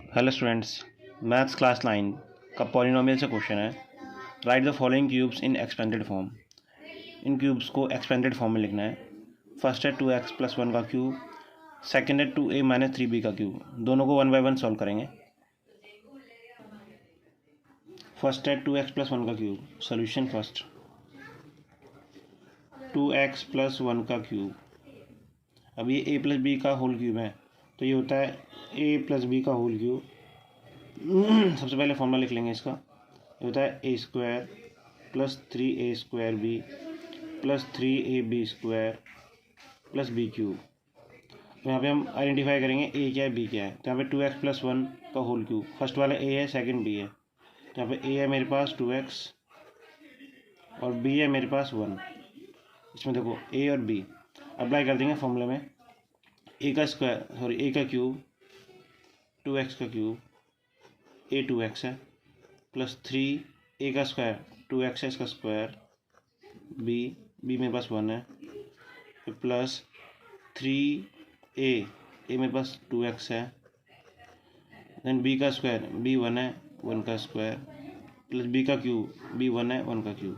Hello students, maths class 9 का polynomial से question है। Right the following cubes in expanded form. In cubes को expanded form में लिखना है। फर्स्ट है 2x+1 का क्यूब, सेकंड है 2a-3b का क्यूब। दोनों को 1 बाय 1 सॉल्व करेंगे। फर्स्ट है 2x+1 का क्यूब। सोल्यूशन फर्स्ट 2x+1 का क्यूब। अब ये a+b का होल क्यूब है, तो ये होता है a+b का होल क्यूब। सबसे पहले फॉर्मूला लिख लेंगे इसका। ये होता है a² + 3a² b + 3ab² + b³। तो यहाँ पे हम आइडेंटिफाई करेंगे a क्या है b क्या है। तो यहाँ पे 2x+1 का होल क्यूब, फर्स्ट वाला a है, सेकंड b है। तो यहाँ पे a है मेरे पास 2x और b है मेरे पास 1। इसमें देखो a और b अप्लाई कर देंगे फॉर्मूले में। a का क्यूब 2x का क्यूब a 2x है प्लस 3a का स्क्वायर 2x है, इसका स्क्वायर b मेरे पास 1 है, फिर प्लस 3a मेरे पास 2x है, देन b का स्क्वायर b 1 है, 1 का स्क्वायर प्लस b का क्यूब b 1 है, 1 का क्यूब।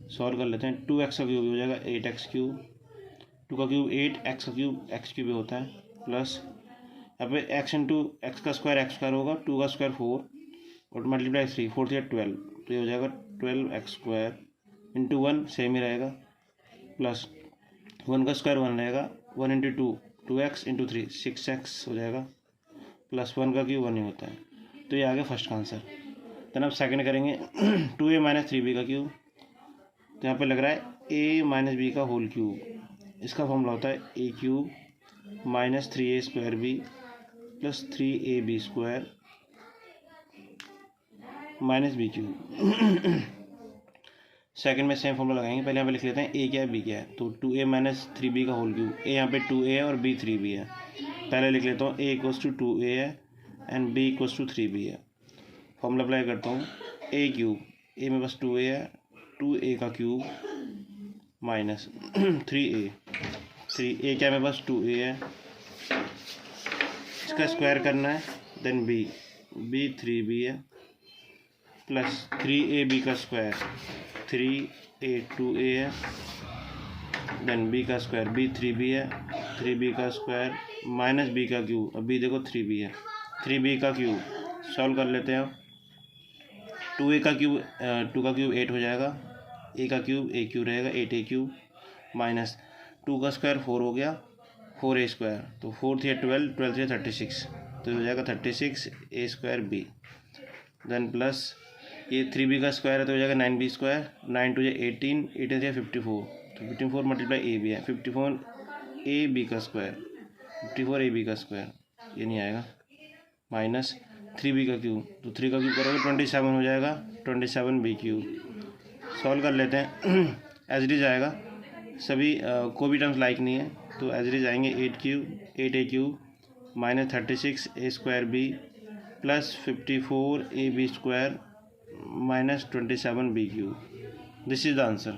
सॉल्व कर लेते हैं। 2x का क्यूब हो जाएगा 8x³, 2 का क्यूब 8, x का क्यूब x³ होता है, प्लस यहाँ पे x इंटू एक्स का स्क्वायर होगा, 2 का स्क्वायर 4 और मल्टीप्लाई 3, 4 से 12, तो ये हो जाएगा 12x² इंटू 1 सेम ही रहेगा, प्लस 1 का स्क्वायर 1 रहेगा, 1 इंटू 2 2x इंटू 3 6x हो जाएगा, प्लस 1 का क्यूब 1 ही होता है। तो ये आ गया फर्स्ट का आंसर। देन अब सेकंड करेंगे 2a-3b का क्यूब। तो यहाँ पे लग रहा है a-b का होल क्यूब। इसका फॉर्मूला होता है a³ - 3a² b + 3ab² - b³। Second में सेम फॉर्मूला लगाएंगे। पहले यहाँ पे लिख लेते हैं a क्या है b क्या है। तो 2a - 3b का होल क्यूब, a यहाँ पे 2a है और b 3b है। पहले लिख लेता हूँ a = 2a है एंड b = 3b है। फॉर्मूला अप्लाई करता हूँ। a³ a में बस 2a है, 2a का क्यूब माइनस 3a क्या मेरे पास 2a है, इसका स्क्वायर करना है, देन b 3b है, प्लस 3ab का स्क्वायर 3a 2a है, देन b का स्क्वायर b 3b है, 3b का स्क्वायर माइनस b का क्यूब, अब b देखो 3b है, 3b का क्यूब। सॉल्व कर लेते हैं। 2 का क्यूब 8 हो जाएगा, a का क्यूब a³ रहेगा 8a³ माइनस 2 का स्क्वायर 4 हो गया, 4a², तो 4 3 12, 12 3 36, तो हो जाएगा 36a² b। देन प्लस ये 3b का स्क्वायर है तो हो जाएगा 9b², 9 2 18, 18 3 54, तो 54 मल्टीप्लाई a भी है, 54ab का स्क्वायर, 54ab का स्क्वायर, ये नहीं आएगा, माइनस 3b का क्यूब, तो 3 का क्यूब करोगे 27 हो जाएगा, 27b³। सॉल्व कर लेते हैं। एज इट इज आएगा, सभी कोई भी टर्म्स लाइक नहीं है, तो एज इट इज आएंगे 8a³ - 36a² b plus 54ab² - 27b³। This is the answer.